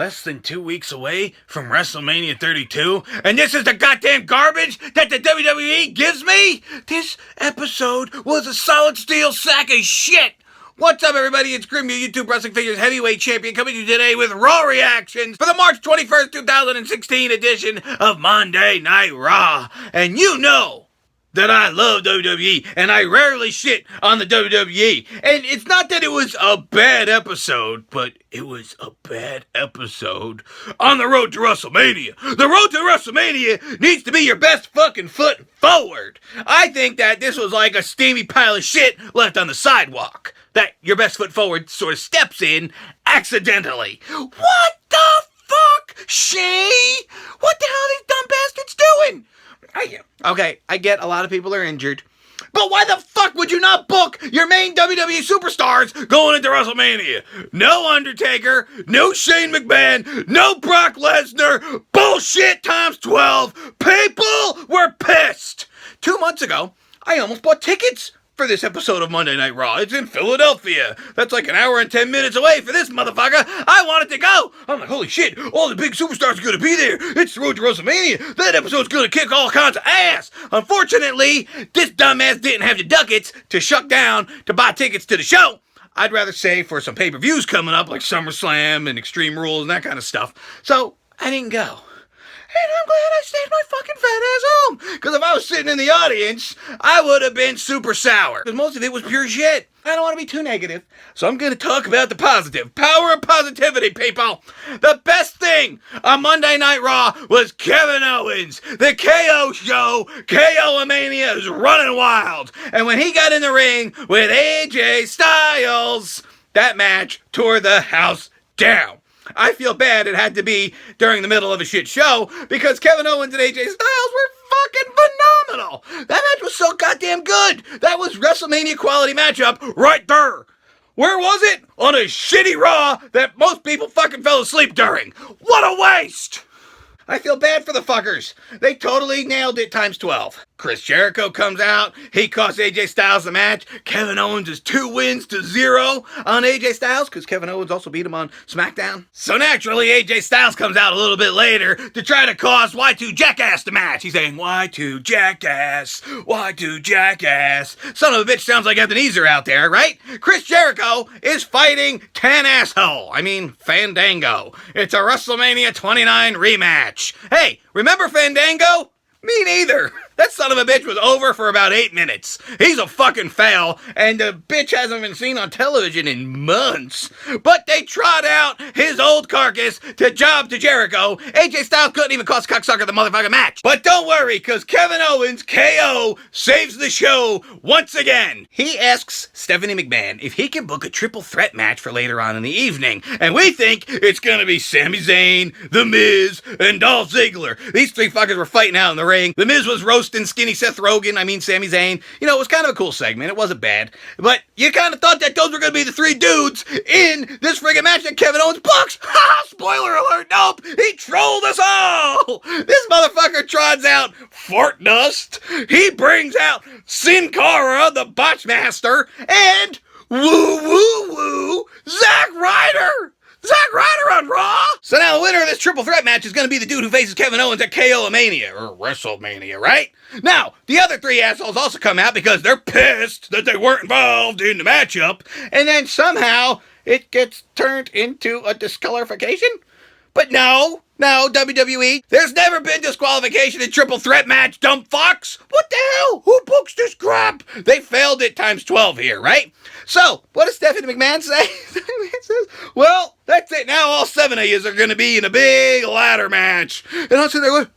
less than 2 weeks away from WrestleMania 32, and this is the goddamn garbage that the WWE gives me? This episode was a solid steel sack of shit. What's up, everybody? It's Grim, your YouTube Wrestling Figures Heavyweight Champion, coming to you today with Raw reactions for the March 21st, 2016 edition of Monday Night Raw. And you know that I love WWE, and I rarely shit on the WWE. And it's not that it was a bad episode, but it was a bad episode on the road to WrestleMania. The road to WrestleMania needs to be your best fucking foot forward. I think that this was like a steamy pile of shit left on the sidewalk that your best foot forward sort of steps in accidentally. What the fuck, Shay? What the hell are these dumb bastards doing? I get a lot of people are injured, but why the fuck would you not book your main WWE superstars going into WrestleMania? No Undertaker, no Shane McMahon, no Brock Lesnar. Bullshit times 12. People were pissed. 2 months ago, I almost bought tickets for this episode of Monday Night Raw. It's in Philadelphia. That's like an hour and 10 minutes away for this motherfucker. I wanted to go. I'm like, holy shit, all the big superstars are going to be there. It's the road to WrestleMania. That episode's going to kick all kinds of ass. Unfortunately, this dumbass didn't have the ducats to shuck down to buy tickets to the show. I'd rather say for some pay-per-views coming up like SummerSlam and Extreme Rules and that kind of stuff. So I didn't go. And I'm glad I stayed my fucking fat ass home. Because if I was sitting in the audience, I would have been super sour. Because most of it was pure shit. I don't want to be too negative. So I'm going to talk about the positive. Power of positivity, people. The best thing on Monday Night Raw was Kevin Owens. The KO show. KO Mania is running wild. And when he got in the ring with AJ Styles, that match tore the house down. I feel bad it had to be during the middle of a shit show because Kevin Owens and AJ Styles were fucking phenomenal. That match was so goddamn good. That was WrestleMania quality matchup right there. Where was it? On a shitty Raw that most people fucking fell asleep during. What a waste. I feel bad for the fuckers. They totally nailed it times 12. Chris Jericho comes out. He costs AJ Styles the match. Kevin Owens is 2 wins to 0 on AJ Styles because Kevin Owens also beat him on SmackDown. So naturally, AJ Styles comes out a little bit later to try to cost Y2 Jackass the match. He's saying, Y2 Jackass, Y2 Jackass. Son of a bitch sounds like Ebenezer out there, right? Chris Jericho is fighting Tan Asshole. I mean, Fandango. It's a WrestleMania 29 rematch. Hey, remember Fandango? Me neither. That son of a bitch was over for about 8 minutes. He's a fucking fail, and the bitch hasn't been seen on television in months. But they trot out his old carcass to job to Jericho. AJ Styles couldn't even cost cocksucker the motherfucking match. But don't worry, because Kevin Owens, KO, saves the show once again. He asks Stephanie McMahon if he can book a triple threat match for later on in the evening. And we think it's gonna be Sami Zayn, The Miz, and Dolph Ziggler. These 3 fuckers were fighting out in the ring. The Miz was roasting skinny Seth Rogen, Sami Zayn. You know, it was kind of a cool segment. It wasn't bad. But you kind of thought that those were going to be the 3 dudes in this friggin' match that Kevin Owens books. Ha! Spoiler alert, nope! He trolled us all! This motherfucker trots out fart dust. He brings out Sin Cara, the botch master, and woo, Zack Ryder! Zack Ryder on Raw! So now the winner of this triple threat match is going to be the dude who faces Kevin Owens at KO Mania, or WrestleMania, right? Now, the other 3 assholes also come out because they're pissed that they weren't involved in the matchup, and then somehow it gets turned into a disqualification? But no, WWE, there's never been disqualification in triple threat match, dumb fucks! What the hell? Who books this crap? They failed it times 12 here, right? So, what does Stephanie McMahon say? Stephanie McMahon says, well, that's it. Now all 7 of you are going to be in a big ladder match. And I'm sitting there going,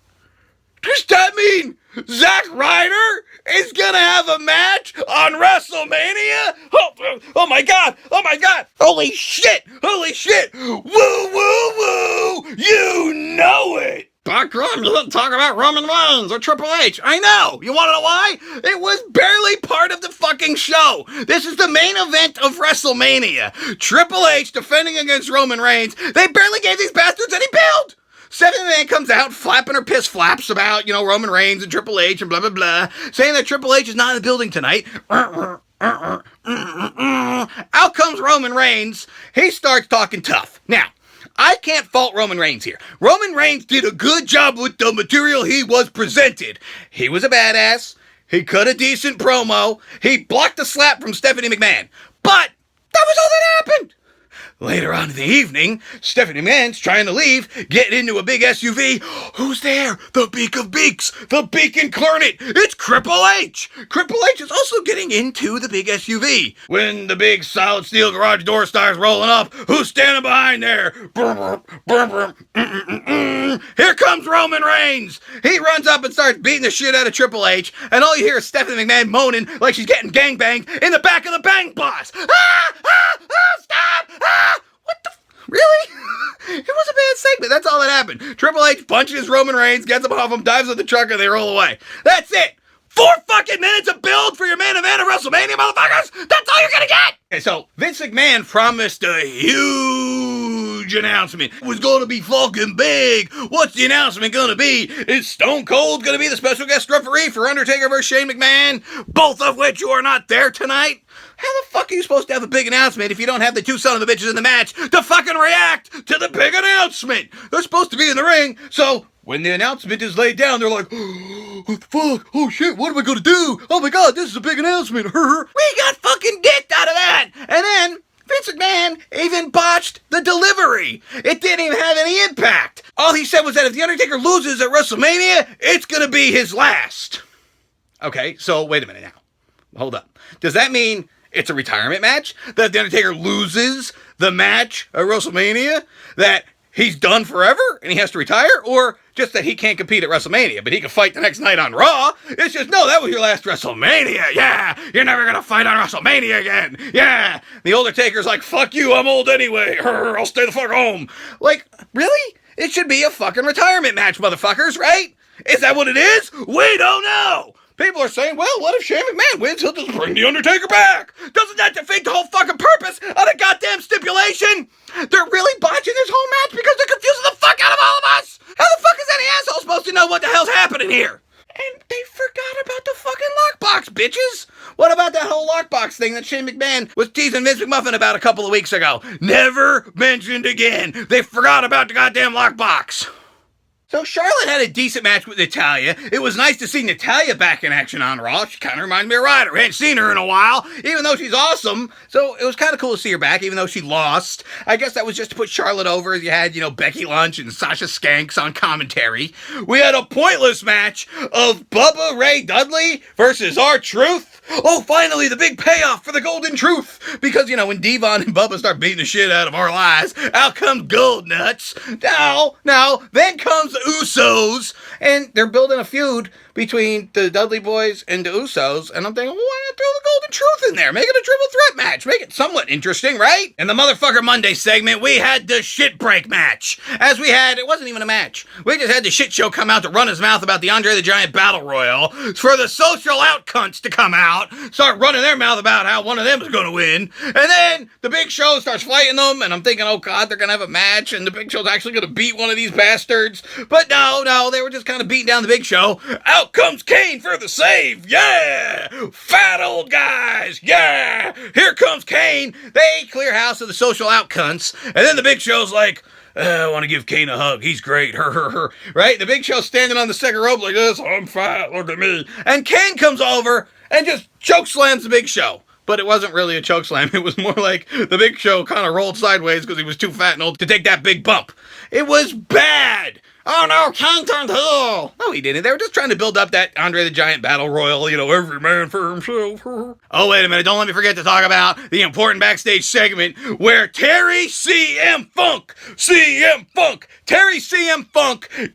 does that mean Zack Ryder is going to have a match on WrestleMania? Oh my God. Holy shit. Woo. You know it. Dr. you didn't talk about Roman Reigns or Triple H. I know. You want to know why? It was barely part of the fucking show. This is the main event of WrestleMania. Triple H defending against Roman Reigns. They barely gave these bastards any build. Stephanie McMahon comes out flapping her piss flaps about, Roman Reigns and Triple H and blah, blah, blah, saying that Triple H is not in the building tonight. Out comes Roman Reigns. He starts talking tough. Now, I can't fault Roman Reigns here. Roman Reigns did a good job with the material he was presented. He was a badass. He cut a decent promo. He blocked a slap from Stephanie McMahon. But that was all that happened. Later on in the evening, Stephanie McMahon's trying to leave, getting into a big SUV. Who's there? The Beak of Beaks, the Beak incarnate. It's Triple H. Triple H is also getting into the big SUV. When the big solid steel garage door starts rolling up, who's standing behind there? Here comes Roman Reigns. He runs up and starts beating the shit out of Triple H, and all you hear is Stephanie McMahon moaning like she's getting gangbanged in the back of the Bang Bus. Stop! What the? Really? It was a bad segment. That's all that happened. Triple H punches Roman Reigns, gets him off him, dives in the truck, and they roll away. That's it. 4 fucking minutes of build for your main event of WrestleMania, motherfuckers! That's all you're gonna get! Okay, so Vince McMahon promised a huge announcement. It was gonna be fucking big. What's the announcement gonna be? Is Stone Cold gonna be the special guest referee for Undertaker vs. Shane McMahon? Both of which you are not there tonight? How the fuck are you supposed to have a big announcement if you don't have the two son of a bitches in the match to fucking react to the big announcement? They're supposed to be in the ring, so when the announcement is laid down, they're like, oh, fuck, oh shit, what am I gonna do? Oh my god, this is a big announcement. We got fucking dicked out of that. And then Vince McMahon even botched the delivery. It didn't even have any impact. All he said was that if The Undertaker loses at WrestleMania, it's gonna be his last. Okay, so wait a minute now. Hold up. Does that mean it's a retirement match? That The Undertaker loses the match at WrestleMania? That he's done forever and he has to retire? Or just that he can't compete at WrestleMania, but he can fight the next night on Raw? It's just, no, that was your last WrestleMania. Yeah, you're never going to fight on WrestleMania again. Yeah. The Undertaker's like, fuck you, I'm old anyway. I'll stay the fuck home. Like, really? It should be a fucking retirement match, motherfuckers, right? Is that what it is? We don't know. People are saying, well, what if Shane McMahon wins? He'll just bring The Undertaker back. Doesn't that defeat the whole fucking purpose of the goddamn stipulation? They're really botching this whole match because they're confusing the fuck out of all of us. How the fuck is any asshole supposed to know what the hell's happening here? And they forgot about the fucking lockbox, bitches. What about that whole lockbox thing that Shane McMahon was teasing Vince McMuffin about a couple of weeks ago? Never mentioned again. They forgot about the goddamn lockbox. So Charlotte had a decent match with Natalya. It was nice to see Natalya back in action on Raw. She kind of reminded me of Ryder. We hadn't seen her in a while, even though she's awesome. So it was kind of cool to see her back, even though she lost. I guess that was just to put Charlotte over. You had, Becky Lynch and Sasha Skanks on commentary. We had a pointless match of Bubba Ray Dudley versus R-Truth. Oh, finally, the big payoff for the Golden Truth. Because, when Devon and Bubba start beating the shit out of our lies, out comes Gold Nuts. Now, then comes the Usos, and they're building a feud between the Dudley Boys and the Usos, and I'm thinking, well, why not throw the Golden Truth in there? Make it a triple threat match. Make it somewhat interesting, right? In the Motherfucker Monday segment, we had the shit break match. It wasn't even a match. We just had the shit show come out to run his mouth about the Andre the Giant Battle Royal for the social out cunts to come out, start running their mouth about how one of them is going to win, and then the Big Show starts fighting them, and I'm thinking, oh god, they're going to have a match, and the Big Show's actually going to beat one of these bastards. But no, they were just kind of beating down the Big Show. Out comes Kane for the save. Yeah! Fat old guys. Yeah! Here comes Kane. They clear house of the social out cunts. And then the Big Show's like, I want to give Kane a hug. He's great. Right? The Big Show's standing on the second rope like this. I'm fat. Look at me. And Kane comes over and just choke slams the Big Show. But it wasn't really a choke slam. It was more like the Big Show kind of rolled sideways because he was too fat and old to take that big bump. It was bad. Oh no, Kane turned heel. No, he didn't. They were just trying to build up that Andre the Giant Battle Royal, every man for himself. Oh, wait a minute. Don't let me forget to talk about the important backstage segment where Terry CM Funk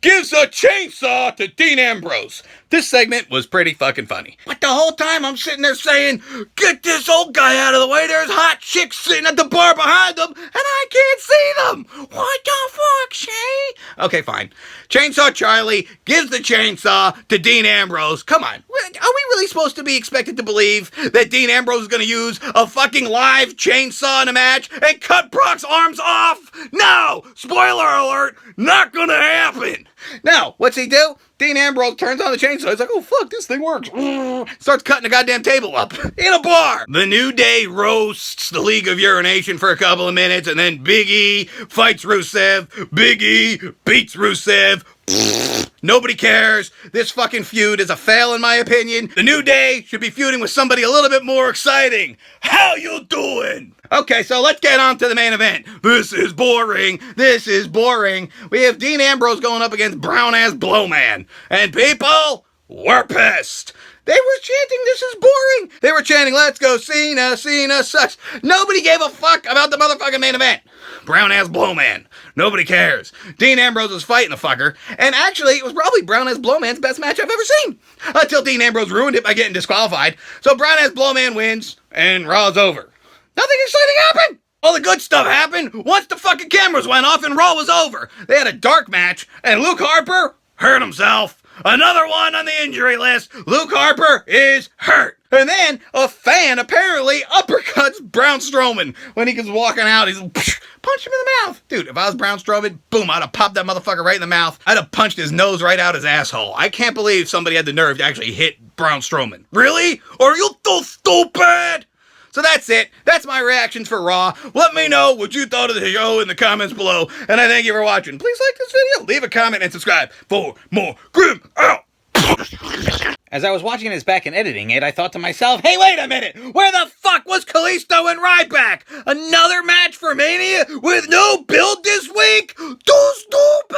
gives a chainsaw to Dean Ambrose. This segment was pretty fucking funny. But the whole time I'm sitting there saying, get this old guy out of the way. There's hot chicks sitting at the bar behind them, and I can't see them. What the fuck, Shay? Okay, fine. Chainsaw Charlie gives the chainsaw to Dean Ambrose. Come on. Are we really supposed to be expected to believe that Dean Ambrose is going to use a fucking live chainsaw in a match and cut Brock's arms off? No! Spoiler alert! Not gonna happen! Now, what's he do? Dean Ambrose turns on the chainsaw. He's like, oh fuck, this thing works. Starts cutting the goddamn table up in a bar. The New Day roasts the League of Urination for a couple of minutes, and then Big E fights Rusev. Big E beats Rusev. Nobody cares. This fucking feud is a fail in my opinion. The New Day should be feuding with somebody a little bit more exciting. How you doing? Okay, so let's get on to the main event. This is boring. This is boring. We have Dean Ambrose going up against brown-ass Blowman. And people were pissed. They were chanting, this is boring. They were chanting, let's go Cena, Cena sucks. Nobody gave a fuck about the motherfucking main event. Brown-ass Blowman. Nobody cares. Dean Ambrose was fighting the fucker, and actually, it was probably Brown-ass Blowman's best match I've ever seen. Until Dean Ambrose ruined it by getting disqualified. So Brown-ass Blowman wins, and Raw's over. Nothing exciting happened. All the good stuff happened once the fucking cameras went off and Raw was over. They had a dark match, and Luke Harper hurt himself. Another one on the injury list. Luke Harper is hurt. And then a fan apparently uppercuts Braun Strowman when he comes walking out. He's like, punch him in the mouth. Dude, if I was Braun Strowman, boom, I'd have popped that motherfucker right in the mouth. I'd have punched his nose right out his asshole. I can't believe somebody had the nerve to actually hit Braun Strowman. Really? Are you so stupid? So that's it. That's my reactions for Raw. Let me know what you thought of the show in the comments below. And I thank you for watching. Please like this video, leave a comment, and subscribe for more Grim Out. As I was watching this back and editing it, I thought to myself, hey, wait a minute. Where the fuck was Kalisto and Ryback? Another match for Mania with no build this week? Too stupid!